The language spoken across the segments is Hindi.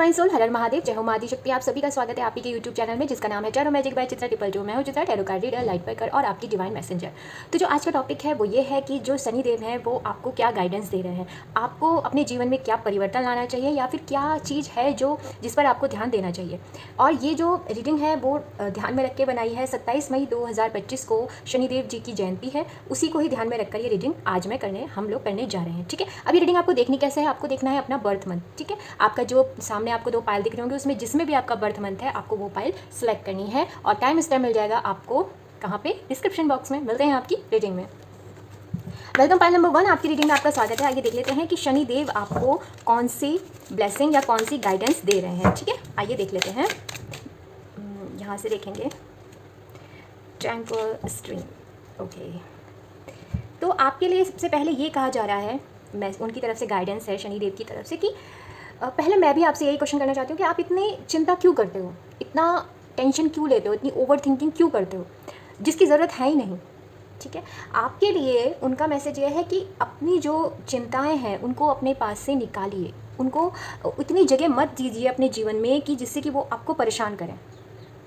डिवाइन सोल, हर हर महादेव, जय हो माँ शक्ति। आप सभी का स्वागत है आपके यूट्यूब चैनल में जिसका नाम है tarot magic by Chitra Tipple. जो मैं हूँ Chitra, tarot card reader, light worker और आपकी डिवाइन मैसेंजर। तो जो आज का टॉपिक है वो ये है कि जो शनि देव हैं वो आपको क्या गाइडेंस दे रहे हैं, आपको अपने जीवन में क्या परिवर्तन लाना चाहिए या फिर क्या चीज़ है जो जिस पर आपको ध्यान देना चाहिए। और ये जो रीडिंग है वो ध्यान में रख के बनाई है। 27 मई 2025 को शनिदेव जी की जयंती है, उसी को ही ध्यान में रखकर ये रीडिंग आज हम लोग करने जा रहे हैं। ठीक है, अभी रीडिंग आपको देखनी कैसे है, आपको देखना है अपना बर्थ मंथ। ठीक है, आपका जो सामने आपको 2 पायल दिख रहे होंगे उसमें जिसमें भी आपका बर्थ मंथ है आपको वो पायल सेलेक्ट करनी है और टाइम स्टैम्प मिल जाएगा आपको कहाँ पे, डिस्क्रिप्शन बॉक्स में। मिलते हैं आपकी रीडिंग में। वेलकम पायल नंबर 1, आपकी रीडिंग में आपका स्वागत है। आइए देख लेते हैं कि शनि देव आपको कौन सी ब्लेसिंग या कौन सी गाइडेंस दे रहे हैं। ठीक है, आइए देख लेते हैं। यहाँ से देखेंगे ट्रैंक्विल स्ट्रीम। ओके, तो आपके लिए सबसे पहले ये कहा जा रहा है, मैं उनकी तरफ से गाइडेंस है शनिदेव की तरफ से कि पहले मैं भी आपसे यही क्वेश्चन करना चाहती हूँ कि आप इतनी चिंता क्यों करते हो, इतना टेंशन क्यों लेते हो, इतनी ओवर थिंकिंग क्यों करते हो जिसकी ज़रूरत है ही नहीं। ठीक है, आपके लिए उनका मैसेज ये है कि अपनी जो चिंताएं हैं उनको अपने पास से निकालिए, उनको इतनी जगह मत दीजिए अपने जीवन में कि जिससे कि वो आपको परेशान करें।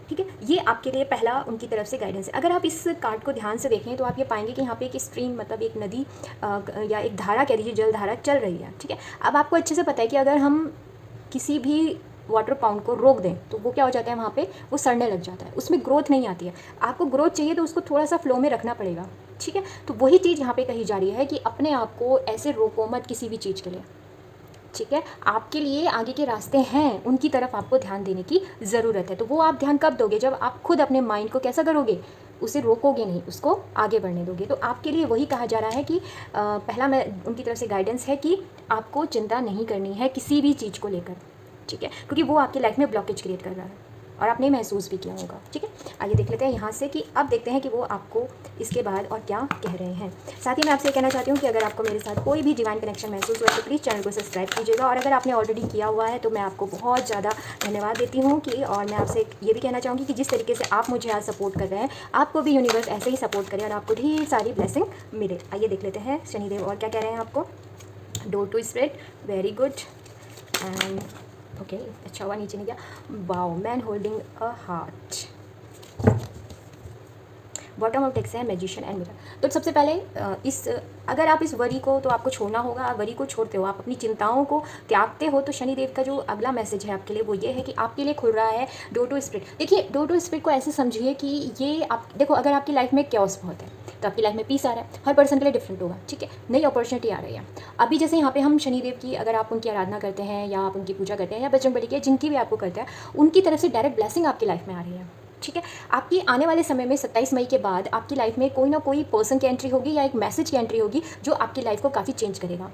ठीक है, ये आपके लिए पहला उनकी तरफ से गाइडेंस है। अगर आप इस कार्ड को ध्यान से देखें तो आप ये पाएंगे कि यहाँ पे एक स्ट्रीम मतलब एक नदी या एक धारा कह दीजिए, जल धारा चल रही है। ठीक है, अब आपको अच्छे से पता है कि अगर हम किसी भी वाटर पाउंड को रोक दें तो वो क्या हो जाता है, वहाँ पे वो सड़ने लग जाता है, उसमें ग्रोथ नहीं आती है। आपको ग्रोथ चाहिए तो उसको थोड़ा सा फ्लो में रखना पड़ेगा। ठीक है, तो वही चीज़ यहाँ पे कही जा रही है कि अपने आप को ऐसे रोको मत किसी भी चीज़ के लिए। ठीक है, आपके लिए आगे के रास्ते हैं, उनकी तरफ आपको ध्यान देने की ज़रूरत है। तो वो आप ध्यान कब दोगे, जब आप खुद अपने माइंड को कैसा करोगे, उसे रोकोगे नहीं, उसको आगे बढ़ने दोगे। तो आपके लिए वही कहा जा रहा है कि पहला मैं उनकी तरफ से गाइडेंस है कि आपको चिंता नहीं करनी है किसी भी चीज़ को लेकर। ठीक है, क्योंकि वो आपकी लाइफ में ब्लॉकेज क्रिएट कर रहा है और आपने महसूस भी किया होगा। ठीक है, आइए देख लेते हैं यहाँ से कि अब देखते हैं कि वो आपको इसके बाद और क्या कह रहे हैं। साथ ही मैं आपसे कहना चाहती हूँ कि अगर आपको मेरे साथ कोई भी डिवाइन कनेक्शन महसूस हुआ तो प्लीज़ चैनल को सब्सक्राइब कीजिएगा, और अगर आपने ऑलरेडी किया हुआ है तो मैं आपको बहुत ज़्यादा धन्यवाद देती हूँ कि, और मैं आपसे ये भी कहना चाहूँगी कि जिस तरीके से आप मुझे आज सपोर्ट कर रहे हैं आपको भी यूनिवर्स ऐसे ही सपोर्ट करे और आपको ढेर सारी ब्लेसिंग मिले। आइए देख लेते हैं शनिदेव और क्या कह रहे हैं आपको। Door to spread, very good, and okay, अच्छा हुआ नीचे नहीं गया। Wow, man holding a heart. Bottom of text है मैजिशियन एंड मिरर। तो सबसे पहले अगर आप इस वरी को, तो आपको छोड़ना होगा, वरी को छोड़ते हो, आप अपनी चिंताओं को त्यागते हो, तो शनिदेव का जो अगला मैसेज है आपके लिए वो ये है कि आपके लिए खुल रहा है डोर टू स्पिरिट। देखिए, डोर टू स्पिरिट को ऐसे समझिए कि ये आप देखो, अगर आपकी लाइफ में क्योस बहुत है तो आपकी लाइफ में पीस आ रहा है, हर पर्सन के लिए डिफरेंट होगा। ठीक है, नई अपॉर्चुनिटी आ रही है। अभी जैसे यहाँ पे हम शनिदेव की, अगर आप उनकी आराधना करते हैं या आप उनकी पूजा करते हैं या बजरंगबली की, जिनकी भी आपको करते हैं, उनकी तरफ से डायरेक्ट ब्लेसिंग आपकी लाइफ में आ रही है। ठीक है, आपकी आने वाले समय में 27 मई के बाद आपकी लाइफ में कोई ना कोई पर्सन की एंट्री होगी या एक मैसेज की एंट्री होगी जो आपकी लाइफ को काफ़ी चेंज करेगा।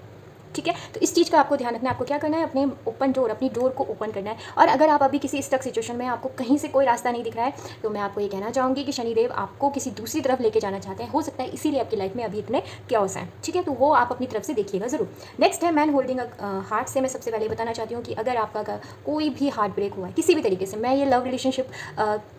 ठीक है, तो इस चीज़ का आपको ध्यान रखना है। आपको क्या करना है, अपने ओपन डोर, अपनी डोर को ओपन करना है। और अगर आप अभी किसी स्टक सिचुएशन में, आपको कहीं से कोई रास्ता नहीं दिख रहा है, तो मैं आपको ये कहना चाहूँगी कि शनिदेव आपको किसी दूसरी तरफ लेके जाना चाहते हैं। हो सकता है इसीलिए आपकी लाइफ में अभी इतने क्योस हैं। ठीक है, तो वो आप अपनी तरफ से देखिएगा ज़रूर। नेक्स्ट है मैन होल्डिंग हार्ट। से मैं सबसे पहले बताना चाहती हूँ कि अगर आपका कोई भी हार्ट ब्रेक हुआ है किसी भी तरीके से, मैं ये लव रिलेशनशिप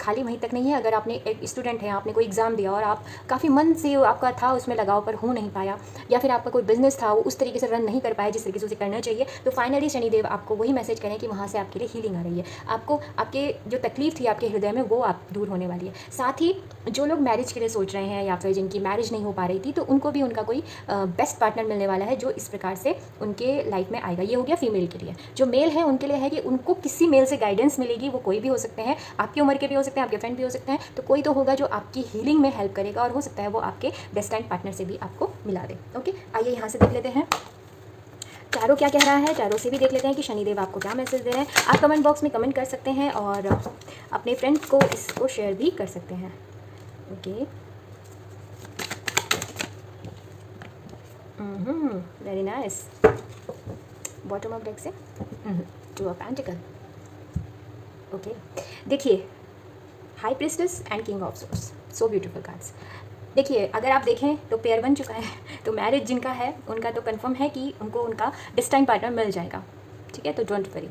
खाली वहीं तक नहीं है। अगर आपने एक स्टूडेंट है, आपने कोई एग्ज़ाम दिया और आप काफ़ी मन से आपका था उसमें लगाव पर हो नहीं पाया, या फिर आपका कोई बिजनेस था वो उस तरीके से रन नहीं कर पाया जिस तरीके से उसे करना चाहिए, तो फाइनली शनिदेव आपको वही मैसेज करें कि वहाँ से आपके लिए हीलिंग आ रही है। आपको आपके जो तकलीफ थी आपके हृदय में वो आप दूर होने वाली है। साथ ही जो लोग मैरिज के लिए सोच रहे हैं या फिर जिनकी मैरिज नहीं हो पा रही थी, तो उनको भी उनका कोई बेस्ट पार्टनर मिलने वाला है जो इस प्रकार से उनके लाइफ में आएगा। ये हो गया फीमेल के लिए। जो मेल है उनके लिए है कि उनको किसी मेल से गाइडेंस मिलेगी, वो कोई भी हो सकते हैं, आपकी उम्र के भी हो सकते हैं, आपके फ्रेंड भी हो सकते हैं, तो कोई तो होगा जो आपकी हीलिंग में हेल्प करेगा और हो सकता है वो आपके डेस्टाइन्ड पार्टनर से भी आपको मिला दे। ओके, आइए यहाँ से देख लेते हैं चारों क्या कह रहा है। चारों से भी देख लेते हैं कि शनिदेव आपको क्या मैसेज दे रहे हैं। आप कमेंट बॉक्स में कमेंट कर सकते हैं और अपने फ्रेंड्स को इसको शेयर भी कर सकते हैं। Okay, very nice. Bottom of deck से टू ऑफ पेंटिकल। ओके, देखिए, high priestess and king of source, so beautiful cards. देखिए, अगर आप देखें तो पेयर बन चुका है, तो मैरिज जिनका है उनका तो कंफर्म है कि उनको उनका डेस्टाइन पार्टनर मिल जाएगा। ठीक है, तो डोंट वरी,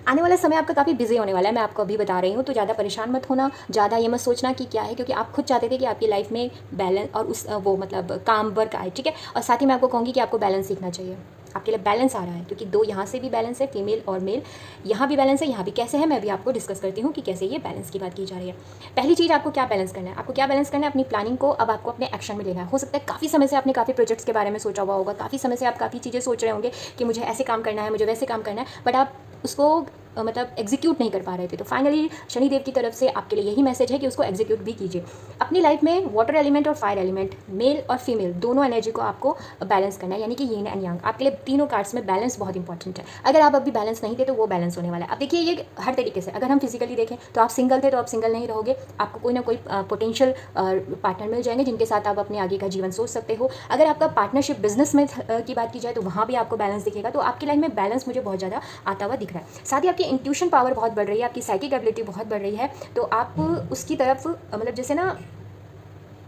आने वाला समय आपका काफ़ी बिजी होने वाला है, मैं आपको अभी बता रही हूँ। तो ज़्यादा परेशान मत होना, ज़्यादा ये मत सोचना कि क्या है, क्योंकि आप खुद चाहते थे कि आपकी लाइफ में बैलेंस और उस वो मतलब काम वर्क आए। ठीक है, और साथ ही मैं आपको कहूँगी कि आपको बैलेंस सीखना चाहिए। आपके लिए बैलेंस आ रहा है, क्योंकि दो यहाँ से भी बैलेंस है, फीमेल और मेल, यहाँ भी बैलेंस है, यहाँ भी कैसे है मैं भी आपको डिस्कस करती हूँ कि कैसे ये बैलेंस की बात की जा रही है। पहली चीज़ आपको क्या बैलेंस करना है, आपको क्या बैलेंस करना है, अपनी प्लानिंग को अब आपको अपने एक्शन में लेना है। हो सकता है काफ़ी समय से आपने काफ़ी प्रोजेक्ट्स के बारे में सोचा हुआ होगा, काफ़ी समय से आप काफ़ी चीज़ें सोच रहे होंगे कि मुझे ऐसे काम करना है, मुझे वैसे काम करना है, बट आप उसको मतलब एग्जीक्यूट नहीं कर पा रहे थे। तो फाइनली शनिदेव की तरफ से आपके लिए यही मैसेज है कि उसको एग्जीक्यूट भी कीजिए। अपनी लाइफ में वाटर एलिमेंट और फायर एलिमेंट, मेल और फीमेल, दोनों एनर्जी को आपको बैलेंस करना है, यानी कि यिन एंड यांग। आपके लिए तीनों कार्ड्स में बैलेंस बहुत इंपॉर्टेंट है। अगर आप अभी बैलेंस नहीं थे तो वो बैलेंस होने वाला है। अब देखिए ये हर तरीके से, अगर हम फिजिकली देखें तो आप सिंगल थे तो आप सिंगल नहीं रहोगे, आपको कोई ना कोई पोटेंशियल पार्टनर मिल जाएंगे जिनके साथ आप अपने आगे का जीवन सोच सकते हो। अगर आपका पार्टनरशिप बिजनेस में की बात की जाए तो वहाँ भी आपको बैलेंस दिखेगा। तो आपकी लाइफ में बैलेंस मुझे बहुत ज़्यादा आता हुआ दिख रहा है। साथ ही आपकी इंट्यूशन पावर बहुत बढ़ रही है, आपकी साइकिक एबिलिटी बहुत बढ़ रही है, तो आप उसकी तरफ मतलब जैसे ना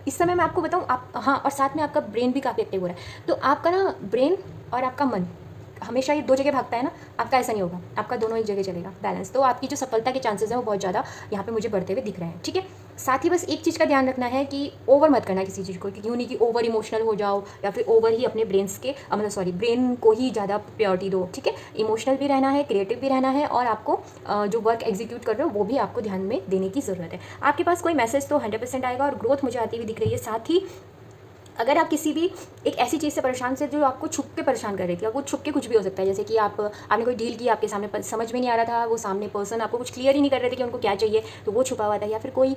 इस समय मैं आपको बताऊं आप, हाँ, और साथ में आपका ब्रेन भी काफ़ी एक्टिव हो रहा है। तो आपका ना ब्रेन और आपका मन हमेशा ये दो जगह भागता है ना, आपका ऐसा नहीं होगा, आपका दोनों एक जगह चलेगा बैलेंस। तो आपकी जो सफलता के चांसेस हैं वो बहुत ज़्यादा यहाँ पे मुझे बढ़ते हुए दिख रहे हैं, ठीक है। साथ ही बस एक चीज़ का ध्यान रखना है कि ओवर मत करना किसी चीज़ को, कि यूँ नहीं कि ओवर इमोशनल हो जाओ या फिर ओवर ही अपने ब्रेन्स के मतलब ब्रेन को ही ज़्यादा प्रायोरिटी दो, ठीक है। इमोशनल भी रहना है, क्रिएटिव भी रहना है, और आपको जो वर्क एग्जीक्यूट कर रहे हो वो भी आपको ध्यान में देने की ज़रूरत है। आपके पास कोई मैसेज तो 100% आएगा और ग्रोथ मुझे आती हुई दिख रही है। साथ ही अगर आप किसी भी एक ऐसी चीज़ से परेशान से जो आपको छुप के परेशान कर रही थी, आपको छुप के कुछ भी हो सकता है, जैसे कि आपने कोई डील की, आपके सामने समझ में नहीं आ रहा था, वो सामने पर्सन आपको कुछ क्लियर ही नहीं कर रहे थे कि उनको क्या चाहिए, तो वो छुपा हुआ था, या फिर कोई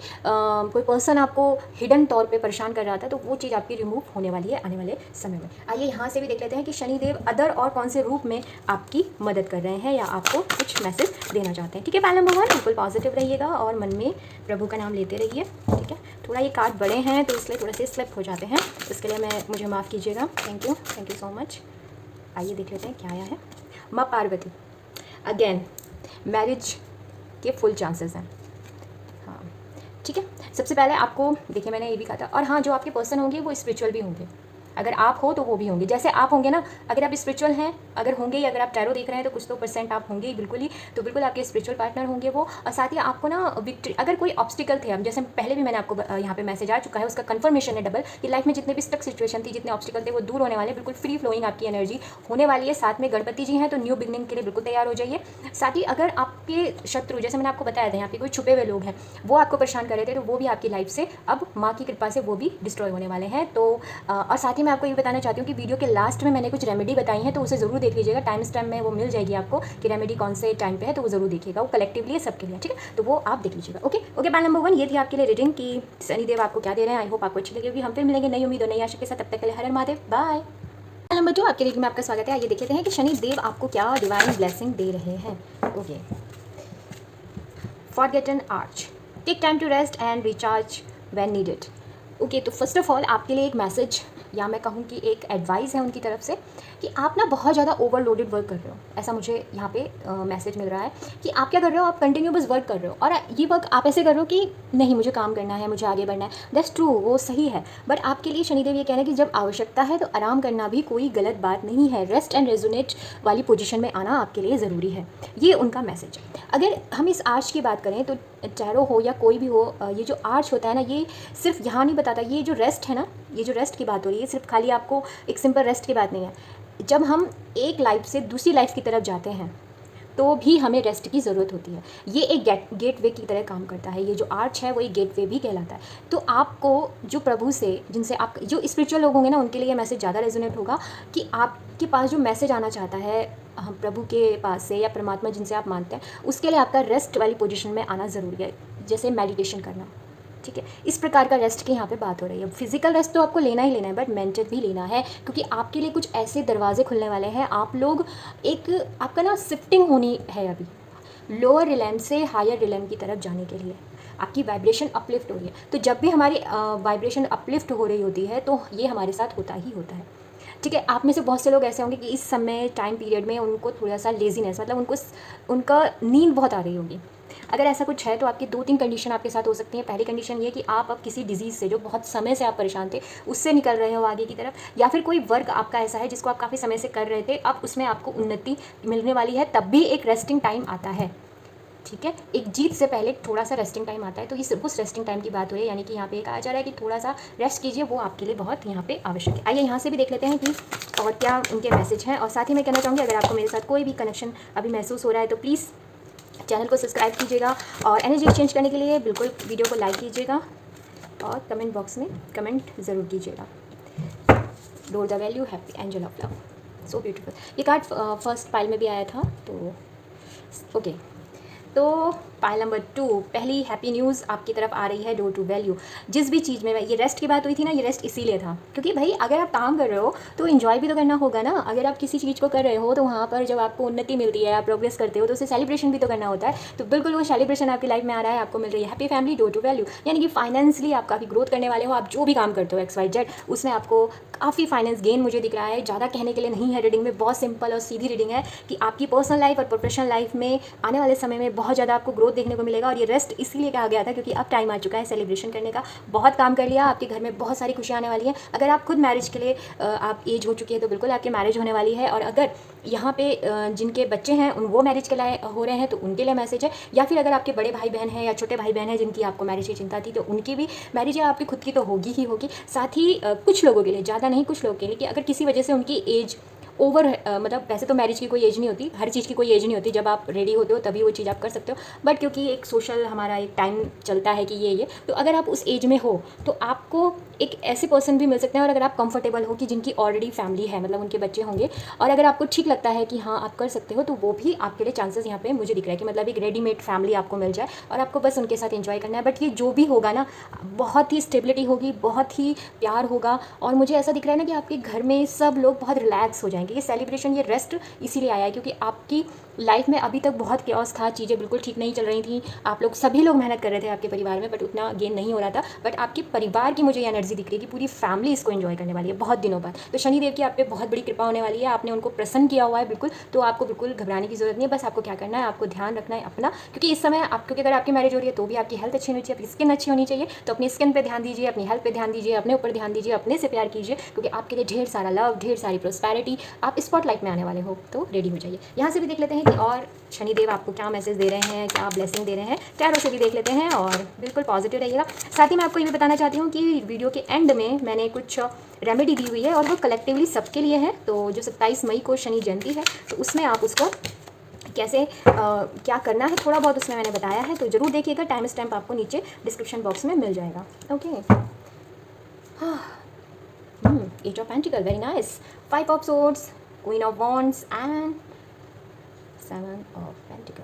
पर्सन आपको हिडन तौर पे परेशान कर रहा था, तो वो चीज़ आपकी रिमूव होने वाली है आने वाले समय में। आइए यहाँ से भी देख लेते हैं कि शनिदेव अदर और कौन से रूप में आपकी मदद कर रहे हैं या आपको कुछ मैसेज देना चाहते हैं, ठीक है। पहला नंबर 1, बिल्कुल पॉजिटिव रहिएगा और मन में प्रभु का नाम लेते रहिए, ठीक है। थोड़ा ये कार्ड बड़े हैं तो इसलिए थोड़े से स्लिप हो जाते हैं, इसके लिए मुझे माफ़ कीजिएगा, थैंक यू सो मच। आइए देख लेते हैं क्या आया है। माँ पार्वती, अगेन मैरिज के फुल चांसेस हैं, हाँ, ठीक है। सबसे पहले आपको देखिए मैंने ये भी कहा था, और हाँ, जो आपके पर्सन होंगे वो स्पिरिचुअल भी होंगे। अगर आप हो तो वो भी होंगे, जैसे आप होंगे ना, अगर आप स्पिरिचुअल हैं, अगर होंगे, अगर आप टैरो देख रहे हैं तो कुछ तो परसेंट आप होंगे ही बिल्कुल ही, तो बिल्कुल आपके स्पिरिचुअल पार्टनर होंगे वो। और साथ ही आपको ना विक्ट्री, अगर कोई ऑब्स्टिकल थे, अब जैसे पहले भी मैंने आपको यहाँ पे मैसेज आ चुका है, उसका कंफर्मेशन है डबल, कि लाइफ में जितने भी स्टक सिचुएशन थी, जितने ऑब्स्टिकल थे वो दूर होने वाले, बिल्कुल फ्री फ्लोइंग आपकी एनर्जी होने वाली है। साथ में गणपति जी हैं, तो न्यू बिगनिंग के लिए बिल्कुल तैयार हो जाइए। साथ ही अगर आपके शत्रु, जैसे मैंने आपको बताया था, यहाँ पे कोई छुपे हुए लोग हैं, वो आपको परेशान कर रहे थे, तो वो भी आपकी लाइफ से अब माँ की कृपा से वो भी डिस्ट्रॉय होने वाले हैं। तो और साथ ही मैं आपको ये बताना चाहती हूँ कि वीडियो के लास्ट में मैंने कुछ रेमेडी बताई हैं, तो उसे ज़रूर देख लीजिएगा, टाइम स्टैम्प में वो मिल जाएगी आपको कि रेमेडी कौन से टाइम पे है, तो वो ज़रूर देखिएगा, वो कलेक्टिवली है सबके लिए, ठीक है, तो वो आप देख लीजिएगा। ओके पैनल नंबर 1, ये थी आपके लिए रीडिंग कि शनिदेव आपको क्या दे रहे हैं। आई होप आपको अच्छी लगेगी। हम फिर मिलेंगे नई उम्मीद और नई आशा के साथ, तब तक के लिए हर हर महादेव, बाय। नंबर 2 आपके रीडिंग में आपका स्वागत है। आइए देख लेते हैं कि शनिदेव आपको क्या डिवाइन ब्लेसिंग दे रहे हैं। Okay, forgotten arch, take time to rest and recharge when needed. Okay, तो फर्स्ट ऑफ ऑल आपके लिए एक मैसेज या मैं कहूँ कि एक एडवाइस है उनकी तरफ से कि आप ना बहुत ज़्यादा ओवरलोडेड वर्क कर रहे हो, ऐसा मुझे यहाँ पे मैसेज मिल रहा है कि आप क्या कर रहे हो, आप कंटिन्यू बस वर्क कर रहे हो, और ये वर्क आप ऐसे कर रहे हो कि नहीं मुझे काम करना है, मुझे आगे बढ़ना है। दैट्स ट्रू, वो सही है, बट आपके लिए शनिदेव ये कह रहे हैं कि जब आवश्यकता है तो आराम करना भी कोई गलत बात नहीं है। रेस्ट एंड रेजोनेट वाली पोजीशन में आना आपके लिए ज़रूरी है, ये उनका मैसेज है। अगर हम इस आर्च की बात करें तो टैरो हो या कोई भी हो, ये जो आर्च होता है ना, ये सिर्फ यहाँ नहीं बताता, ये जो रेस्ट है ना, ये जो रेस्ट की बात हो रही है, सिर्फ खाली आपको एक सिंपल रेस्ट की बात नहीं है। जब हम एक लाइफ से दूसरी लाइफ की तरफ जाते हैं तो भी हमें रेस्ट की ज़रूरत होती है। ये एक गेटवे की तरह काम करता है, ये जो आर्च है वो एक गेटवे भी कहलाता है। तो आपको जो प्रभु से, जिनसे आप जो स्पिरिचुअल लोग होंगे ना, उनके लिए ये मैसेज ज़्यादा रेजोनेट होगा कि आपके पास जो मैसेज आना चाहता है हम प्रभु के पास से या परमात्मा जिनसे आप मानते हैं, उसके लिए आपका रेस्ट वाली पोजीशन में आना ज़रूरी है, जैसे मेडिटेशन करना, ठीक है। इस प्रकार का रेस्ट की यहाँ पे बात हो रही है। फिजिकल रेस्ट तो आपको लेना ही लेना है, बट मेंटल भी लेना है, क्योंकि आपके लिए कुछ ऐसे दरवाजे खुलने वाले हैं। आप लोग एक आपका ना शिफ्टिंग होनी है अभी लोअर रिलैम से हायर रिलैम की तरफ जाने के लिए, आपकी वाइब्रेशन अपलिफ्ट हो रही है। तो जब भी हमारी वाइब्रेशन अपलिफ्ट हो रही होती है तो ये हमारे साथ होता ही होता है, ठीक है। आप में से बहुत से लोग ऐसे होंगे कि इस समय टाइम पीरियड में उनको थोड़ा सा लेजीनेस, मतलब उनका नींद बहुत आ रही होगी। अगर ऐसा कुछ है तो आपकी 2-3 कंडीशन आपके साथ हो सकती हैं। पहली कंडीशन ये कि आप अब किसी डिजीज़ से, जो बहुत समय से आप परेशान थे, उससे निकल रहे हो आगे की तरफ, या फिर कोई वर्क आपका ऐसा है जिसको आप काफ़ी समय से कर रहे थे, अब उसमें आपको उन्नति मिलने वाली है, तब भी एक रेस्टिंग टाइम आता है, ठीक है, एक जीत से पहले थोड़ा सा रेस्टिंग टाइम आता है, तो इस उस रेस्टिंग टाइम की बात हो रही है, यानी कि यहाँ पे कहा जा रहा है कि थोड़ा सा रेस्ट कीजिए, वो आपके लिए बहुत यहाँ पे आवश्यक है। आइए यहाँ से भी देख लेते हैं कि और क्या उनके मैसेज हैं। और साथ ही मैं कहना चाहूँगी, अगर आपको मेरे साथ कोई भी कनेक्शन अभी महसूस हो रहा है तो प्लीज़ चैनल को सब्सक्राइब कीजिएगा, और एनर्जी एक्सचेंज करने के लिए बिल्कुल वीडियो को लाइक कीजिएगा, और कमेंट बॉक्स में कमेंट ज़रूर कीजिएगा। Door the value happy angel of love, so beautiful. ये कार्ड फर्स्ट पाइल में भी आया था, तो ओके। तो पाइल नंबर 2, पहली हैप्पी न्यूज़ आपकी तरफ आ रही है, डोर टू वैल्यू। जिस भी चीज़ में ये रेस्ट की बात हुई थी ना, ये रेस्ट इसीलिए था क्योंकि भाई अगर आप काम कर रहे हो तो इन्जॉय भी तो करना होगा ना। अगर आप किसी चीज़ को कर रहे हो तो वहाँ पर जब आपको उन्नति मिलती है, आप प्रोग्रेस करते हो, तो उसे सेलिब्रेशन भी तो करना होता है। तो बिल्कुल वो सेलिब्रेशन आपकी लाइफ में आ रहा है, आपको मिल रही है happy family, door to value, यानी कि फाइनेंशियली आप काफ़ी ग्रोथ करने वाले हो। आप जो भी काम करते हो XYZ, उसमें आपको काफ़ी फाइनेंस गेन मुझे दिख रहा है। ज़्यादा कहने के लिए नहीं है रीडिंग में, बहुत सिंपल और सीधी रीडिंग है कि आपकी पर्सनल लाइफ और प्रोफेशनल लाइफ में आने वाले समय में बहुत ज़्यादा आपको ग्रोथ देखने को मिलेगा। और ये रेस्ट इसलिए कहा गया था क्योंकि अब टाइम आ चुका है सेलिब्रेशन करने का। बहुत काम कर लिया, आपके घर में बहुत सारी खुशियाँ आने वाली हैं। अगर आप खुद मैरिज के लिए आप एज हो चुकी है तो बिल्कुल आपकी मैरिज होने वाली है। और अगर यहाँ पे जिनके बच्चे हैं वो मैरिज के लिए हो रहे हैं तो उनके लिए मैसेज है। या फिर अगर आपके बड़े भाई बहन हैं या छोटे भाई बहन हैं जिनकी आपको मैरिज की चिंता थी, तो उनकी भी मैरिज या आपकी खुद की तो होगी ही होगी। साथ ही कुछ लोगों के लिए, ज़्यादा नहीं, कुछ लोगों के लिए कि अगर किसी वजह से उनकी एज ओवर मतलब वैसे तो मैरिज की कोई एज नहीं होती, हर चीज़ की कोई एज नहीं होती, जब आप रेडी होते हो तभी वो चीज़ आप कर सकते हो। बट क्योंकि एक सोशल हमारा एक टाइम चलता है कि ये तो अगर आप उस एज में हो तो आपको एक ऐसे पर्सन भी मिल सकते हैं। और अगर आप कंफर्टेबल हो कि जिनकी ऑलरेडी फैमिली है, मतलब उनके बच्चे होंगे, और अगर आपको ठीक लगता है कि हाँ आप कर सकते हो, तो वो भी आपके लिए चांसेस यहाँ पे मुझे दिख रहा है कि मतलब एक रेडीमेड फैमिली आपको मिल जाए और आपको बस उनके साथ एंजॉय करना है। बट ये जो भी होगा ना, बहुत ही स्टेबिलिटी होगी, बहुत ही प्यार होगा। और मुझे ऐसा दिख रहा है ना कि आपके घर में सब लोग बहुत रिलैक्स हो जाएंगे। ये सेलिब्रेशन, ये रेस्ट इसीलिए आया है क्योंकि आपकी लाइफ में अभी तक बहुत केओस था, चीज़ें बिल्कुल ठीक नहीं चल रही थी। आप लोग सभी लोग मेहनत कर रहे थे आपके परिवार में, बट उतना गेन नहीं हो रहा था। बट आपके परिवार की मुझे ये एनर्जी दिख रही है कि पूरी फैमिली इसको एंजॉय करने वाली है बहुत दिनों बाद। तो शनिदेव की आप पे बहुत बड़ी कृपा होने वाली है, आपने उनको प्रसन्न किया हुआ है बिल्कुल। तो आपको बिल्कुल घबराने की जरूरत नहीं है, बस आपको क्या करना है, आपको ध्यान रखना है अपना। क्योंकि इस समय आप, क्योंकि अगर आपकी मैरिज हो रही है तो भी आपकी हेल्थ अच्छी होनी चाहिए, आपकी स्किन अच्छी होनी चाहिए। तो अपनी स्किन पर ध्यान दीजिए, अपनी हेल्थ पर ध्यान दीजिए, अपने ऊपर ध्यान दीजिए, अपने से प्यार कीजिए, क्योंकि आपके लिए ढेर सारा लव, ढेर सारी प्रोस्पैरिटी, आप स्पॉटलाइट में आने वाले हो। तो रेडी हो जाइए। यहाँ से भी देख लेते हैं कि और शनिदेव आपको क्या मैसेज दे रहे हैं, क्या ब्लेसिंग दे रहे हैं, टैरो से भी देख लेते हैं और बिल्कुल पॉजिटिव रहिएगा। साथ ही मैं आपको ये भी बताना चाहती हूँ कि वीडियो के एंड में मैंने कुछ रेमेडी दी हुई है और वो कलेक्टिवली सबके लिए है। तो जो 27 मई को शनि जयंती है, तो उसमें आप उसको कैसे क्या करना है थोड़ा बहुत उसमें मैंने बताया है, तो ज़रूर देखिएगा। टाइम स्टैम्प आपको नीचे डिस्क्रिप्शन बॉक्स में मिल जाएगा। Okay. Eight of pentacle, very nice. 5 of swords, queen of wands and 7 of pentacle.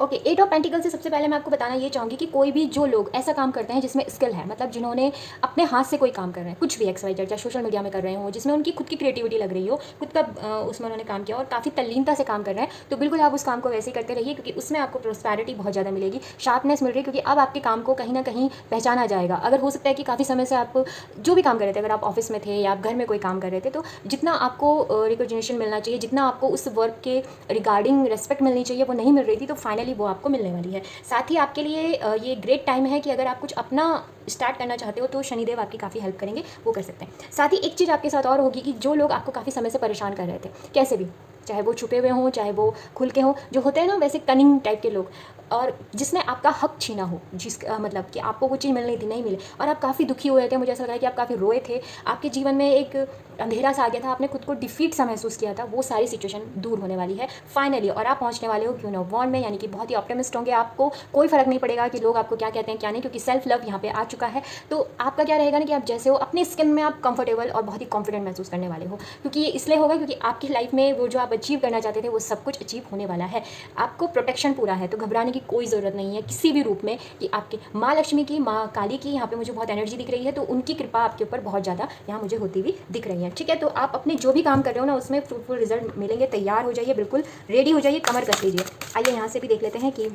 Okay, 8 of pentacle से सबसे पहले मैं आपको बताना ये चाहूँगी कि कोई भी जो लोग ऐसा काम करते हैं जिसमें स्किल है, मतलब जिन्होंने अपने हाथ से कोई काम कर रहे हैं, कुछ भी XYZ, चाहे सोशल मीडिया में कर रहे हो, जिसमें उनकी खुद की क्रिएटिविटी लग रही हो, खुद का उसमें उन्होंने काम किया और काफ़ी तल्लीनता से काम कर रहे हैं, तो बिल्कुल आप उस काम को वैसे ही करते रहिए क्योंकि उसमें आपको प्रोस्पैरिटी बहुत ज़्यादा मिलेगी, शार्पनेस मिल रही है। क्योंकि अब आपके काम को कहीं ना कहीं पहचाना जाएगा। अगर हो सकता है कि काफ़ी समय से आप जो भी काम कर रहे थे, अगर आप ऑफिस में थे या आप घर में कोई काम कर रहे थे, तो जितना आपको रिकॉग्निशन मिलना चाहिए, जितना आपको उस वर्क के रिगार्डिंग रिस्पेक्ट मिलनी चाहिए, वो नहीं मिल रही थी, तो फाइनली वो आपको मिलने वाली है। साथ ही आपके लिए ये ग्रेट टाइम है कि अगर आप कुछ अपना स्टार्ट करना चाहते हो तो शनिदेव आपकी काफ़ी हेल्प करेंगे, वो कर सकते हैं। साथ ही एक चीज़ आपके साथ और होगी कि जो लोग आपको काफ़ी समय से परेशान कर रहे थे, कैसे भी, चाहे वो छुपे हुए हों, चाहे वो खुल के हों, जो होते हैं ना वैसे कनिंग टाइप के लोग, और जिसने आपका हक छीना हो, जिसका मतलब कि आपको वो चीज़ मिलनी थी, नहीं मिले, और आप काफ़ी दुखी हुए थे। मुझे ऐसा लगा है कि आप काफ़ी रोए थे, आपके जीवन में एक अंधेरा सा आ गया था, आपने खुद को डिफीट सा महसूस किया था, वो सारी सिचुएशन दूर होने वाली है फाइनली। और आप पहुंचने वाले हो क्वीन ऑफ वॉन्ड में, यानी कि बहुत ही ऑप्टिमिस्ट होंगे। आपको कोई फर्क नहीं पड़ेगा कि लोग आपको क्या कहते हैं क्या नहीं, क्योंकि सेल्फ लव यहाँ पे आ चुका है। तो आपका क्या रहेगा ना कि आप जैसे हो अपनी स्किन में आप कंफर्टेबल और बहुत ही कॉन्फिडेंट महसूस करने वाले हो। क्योंकि ये इसलिए होगा क्योंकि आपकी लाइफ में वो जो आप अचीव करना चाहते थे वो सब कुछ अचीव होने वाला है। आपको प्रोटेक्शन पूरा है, तो घबराने की कोई ज़रूरत नहीं है किसी भी रूप में। कि आपके माँ लक्ष्मी की, माँ काली की यहाँ पे मुझे बहुत एनर्जी दिख रही है, तो उनकी कृपा आपके ऊपर बहुत ज़्यादा यहाँ मुझे होती हुई दिख रही है। ठीक है, तो आप अपने जो भी काम कर रहे हो ना उसमें फ्रूटफुल रिजल्ट मिलेंगे। तैयार हो जाइए, बिल्कुल रेडी हो जाइए, कमर कस लीजिए। आइए यहाँ से भी देख लेते हैं कि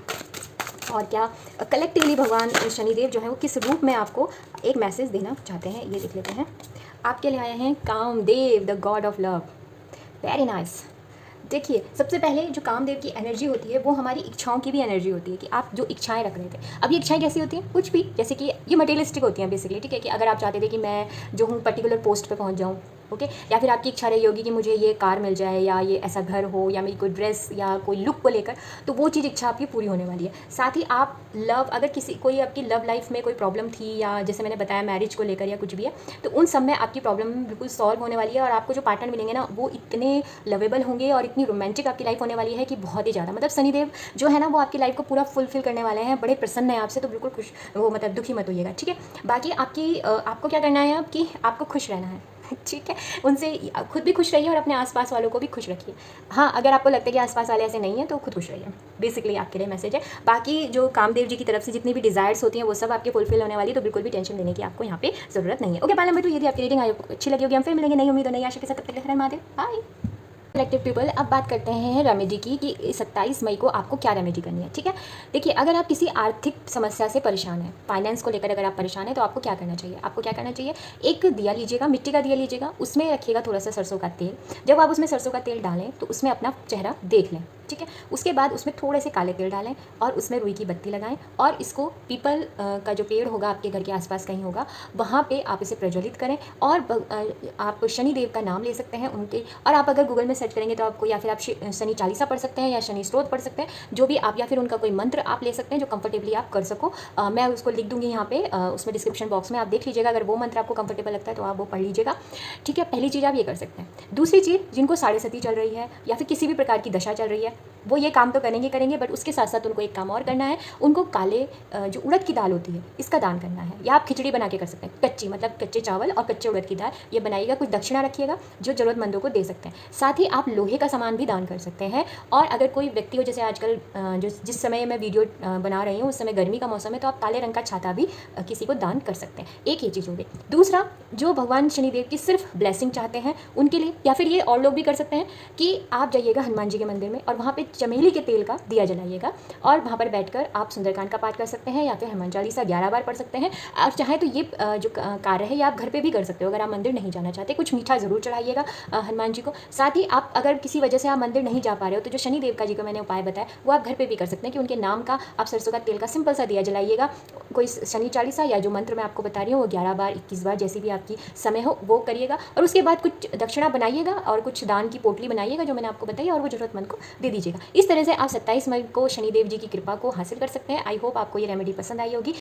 और क्या कलेक्टिवली भगवान शनिदेव जो है वो किस रूप में आपको एक मैसेज देना चाहते हैं, ये देख लेते हैं। आपके लिए आए हैं Kamdev, the god of love. Very nice. देखिए, सबसे पहले जो कामदेव की एनर्जी होती है वो हमारी इच्छाओं की भी एनर्जी होती है कि आप जो इच्छाएं रख रहे थे। अब ये इच्छाएं कैसी होती हैं, कुछ भी, जैसे कि ये मटेरियलिस्टिक होती हैं बेसिकली। ठीक है, कि अगर आप चाहते थे कि मैं जो हूँ पर्टिकुलर पोस्ट पे पहुँच जाऊँ, ओके। या फिर आपकी इच्छा रही होगी कि मुझे ये कार मिल जाए या ये ऐसा घर हो या मेरी कोई ड्रेस या कोई लुक को लेकर, तो वो चीज़ इच्छा आपकी पूरी होने वाली है। साथ ही आप अगर कोई आपकी लव लाइफ में कोई प्रॉब्लम थी या जैसे मैंने बताया मैरिज को लेकर या कुछ भी है, तो उन सब में आपकी प्रॉब्लम बिल्कुल सॉल्व होने वाली है और आपको जो पार्टनर मिलेंगे ना वो इतने लवेबल होंगे और इतनी रोमांटिक आपकी लाइफ होने वाली है कि बहुत ही ज़्यादा, मतलब शनिदेव जो है ना वो आपकी लाइफ को पूरा फुलफिल करने वाले हैं, बड़े प्रसन्न हैं आपसे, तो बिल्कुल खुश वो मतलब दुखी मत होइएगा, ठीक है। बाकी आपको क्या करना है अब कि आपको खुश रहना है, ठीक है। उनसे खुद भी खुश रहिए और अपने आसपास वालों को भी खुश रखिए। हाँ, अगर आपको लगता है कि आसपास वाले ऐसे नहीं हैं तो खुद खुश रहिए, बेसिकली आपके लिए मैसेज है। बाकी जो कामदेव जी की तरफ से जितनी भी डिज़ायर्स होती हैं वो सब आपके फुलफिल होने वाली है, तो बिल्कुल भी टेंशन लेने की आपको यहाँ पे ज़रूरत नहीं है। ओके बाल नंबर 2, यदि आपकी रीडिंग अच्छी लगी होगी हम फिर मिलेंगे नई उम्मीद और नई आशा के साथ, तब तक के लिए हर महादेव, बाय। कलेक्टिव पीपल, अब बात करते हैं रेमेडी की कि 27 मई को आपको क्या रेमेडी करनी है, ठीक है। देखिए, अगर आप किसी आर्थिक समस्या से परेशान हैं, फाइनेंस को लेकर अगर आप परेशान हैं, तो आपको क्या करना चाहिए, आपको क्या करना चाहिए, एक दिया लीजिएगा, मिट्टी का दिया लीजिएगा, उसमें रखिएगा थोड़ा सा सरसों का तेल। जब आप उसमें सरसों का तेल डालें तो उसमें अपना चेहरा देख लें, ठीक है। उसके बाद उसमें थोड़े से काले तिल डालें और उसमें रुई की बत्ती लगाएं और इसको पीपल का जो पेड़ होगा आपके घर के आसपास कहीं होगा वहाँ पे आप इसे प्रज्वलित करें और आप शनि देव का नाम ले सकते हैं उनके। और आप अगर गूगल में सर्च करेंगे तो आपको, या फिर आप शनि चालीसा पढ़ सकते हैं या शनि स्त्रोत पढ़ सकते हैं, जो भी आप, या फिर उनका कोई मंत्र आप ले सकते हैं जो कंफर्टेबली आप कर सको। मैं उसको लिख दूंगी यहाँ पे उसमें डिस्क्रिप्शन बॉक्स में, आप देख लीजिएगा। अगर वो मंत्र आपको कंफर्टेबल लगता है तो आप वो पढ़ लीजिएगा, ठीक है। पहली चीज़ आप ये कर सकते हैं। दूसरी चीज़, जिनको साढ़े सती चल रही है या फिर किसी भी प्रकार की दशा चल रही है, वो ये काम तो करेंगे, बट उसके साथ साथ उनको एक काम और करना है, उनको काले जो उड़द की दाल होती है इसका दान करना है, या आप खिचड़ी बना के कर सकते हैं, कच्ची, मतलब कच्चे चावल और कच्चे उड़द की दाल ये बनाइएगा, कुछ दक्षिणा रखिएगा जो ज़रूरतमंदों को दे सकते हैं। साथ ही आप लोहे का सामान भी दान कर सकते हैं। और अगर कोई व्यक्ति हो, जैसे आजकल जिस समय मैं वीडियो बना रही हूँ उस समय गर्मी का मौसम है, तो आप काले रंग का छाता भी किसी को दान कर सकते हैं। एक ये चीज़ हो गई। दूसरा, जो भगवान शनिदेव की सिर्फ ब्लेसिंग चाहते हैं उनके लिए, या फिर ये और लोग भी कर सकते हैं कि आप जाइएगा हनुमान जी के मंदिर में और वहाँ पे चमेली के तेल का दिया जलाइएगा और वहाँ पर बैठकर आप सुंदरकांड का पाठ कर सकते हैं या फिर हनुमान चालीसा 11 बार पढ़ सकते हैं। आप चाहें तो ये जो कार्य है ये आप घर पे भी कर सकते हो, अगर आप मंदिर नहीं जाना चाहते। कुछ मीठा ज़रूर चढ़ाइएगा हनुमान जी को। साथ ही आप अगर किसी वजह से आप मंदिर नहीं जा पा रहे हो तो जो शनि देव का जी का मैंने उपाय बताया वो आप घर पर भी कर सकते हैं कि उनके नाम का आप सरसों का तेल का सिंपल सा दिया जलाइएगा। कोई शनि चालीसा या जो मंत्र मैं आपको बता रही हूँ वो 11 बार 21 बार जैसी भी आपकी समय हो वो करिएगा। और उसके बाद कुछ दक्षिणा बनाइएगा और कुछ दान की पोटली बनाइएगा जो मैंने आपको बताई, और वो जरूरतमंद को दे दीजिएगा। इस तरह से आप 27 मई को शनिदेव जी की कृपा को हासिल कर सकते हैं। आई होप आपको ये रेमेडी पसंद आई होगी।